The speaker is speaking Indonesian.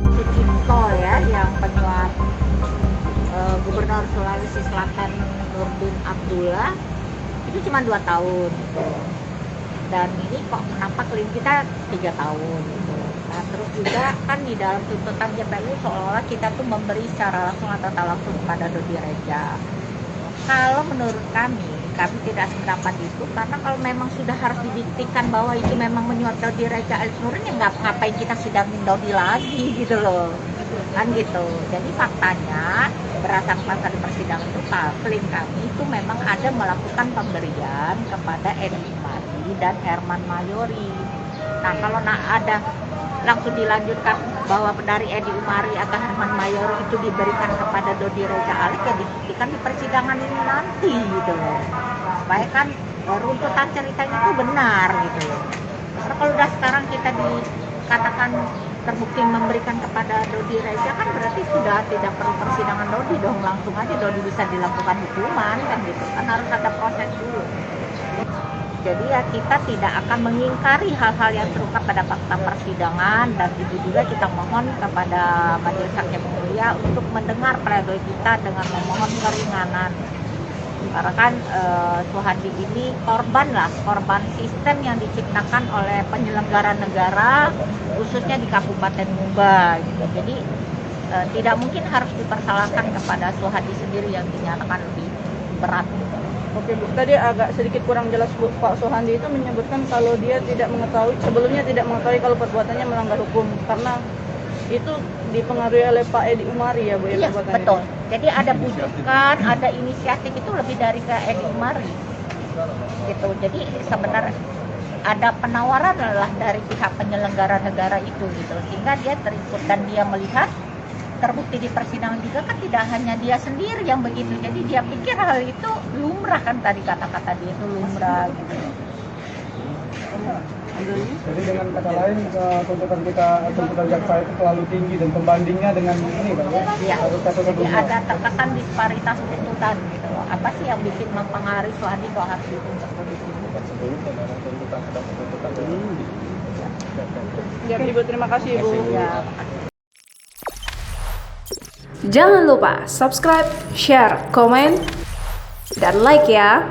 Sucipto ya, yang penyuap Gubernur Sulawesi Selatan Nurdin Abdullah itu cuma 2 tahun gitu. Dan ini kok kenapa klaim kita 3 tahun gitu. Nah terus juga kan di dalam tuntutan JPU seolah-olah kita tuh memberi secara langsung atau tak langsung kepada Dodi Reja. Kalau menurut kami tidak sependapat itu, karena kalau memang sudah harus dibuktikan bahwa itu memang menyuap Dodi Reja alias Nurdin, ya ngapain kita sidangin Dodi lagi gitu loh, kan gitu. Jadi faktanya berdasarkan pasal di persidangan itu, klaim kami itu memang ada melakukan pemberian kepada Edi Umari dan Herman Mayori. Nah kalau ada langsung dilanjutkan bahwa dari Edi Umari atau Herman Mayori itu diberikan kepada Dodi Reja Alex, ya dibuktikan di persidangan ini nanti gitu loh, supaya kan runtutan ceritanya itu benar gitu loh. Karena kalau udah sekarang kita dikatakan terbukti memberikan kepada Dodi Reja, kan berarti sudah tidak perlu persidangan Dodi dong, langsung aja Dodi bisa dilakukan hukuman kan gitu, kan harus ada proses dulu. Jadi ya kita tidak akan mengingkari hal-hal yang terungkap pada fakta persidangan, dan itu juga kita mohon kepada Majelis Hakim Mulia untuk mendengar pledoi kita dengan memohon keringanan. Karena kan Suhandi ini korban sistem yang diciptakan oleh penyelenggara negara khususnya di Kabupaten Muba gitu. Jadi tidak mungkin harus dipersalahkan kepada Suhandi sendiri yang dinyatakan lebih berat gitu. Oke Bu, tadi agak sedikit kurang jelas Bu. Pak Suhandi itu menyebutkan kalau dia sebelumnya tidak mengetahui kalau perbuatannya melanggar hukum, karena itu dipengaruhi oleh Pak Edi Umari ya Bu ya? Iya betul, jadi ada bujukan, ada inisiatif itu lebih dari ke Edi Umari gitu. Jadi sebenarnya ada penawaran adalah dari pihak penyelenggara negara itu gitu, sehingga dia terikut dan dia melihat terbukti di persidangan juga kan tidak hanya dia sendiri yang begitu, jadi dia pikir hal itu lumrah, kan tadi kata-kata dia itu lumrah gitu. Jadi dengan kata lain tuntutan jaksa itu terlalu tinggi dan pembandingnya dengan ini Pak ya? Jadi ada terkesan disparitas tuntutan gitu loh. Apa sih yang bikin mempengaruhi Suhandi kok harus dituntut begitu? Ya Ibu, terima kasih Bu. Ya. Jangan lupa subscribe, share, komen, dan like ya.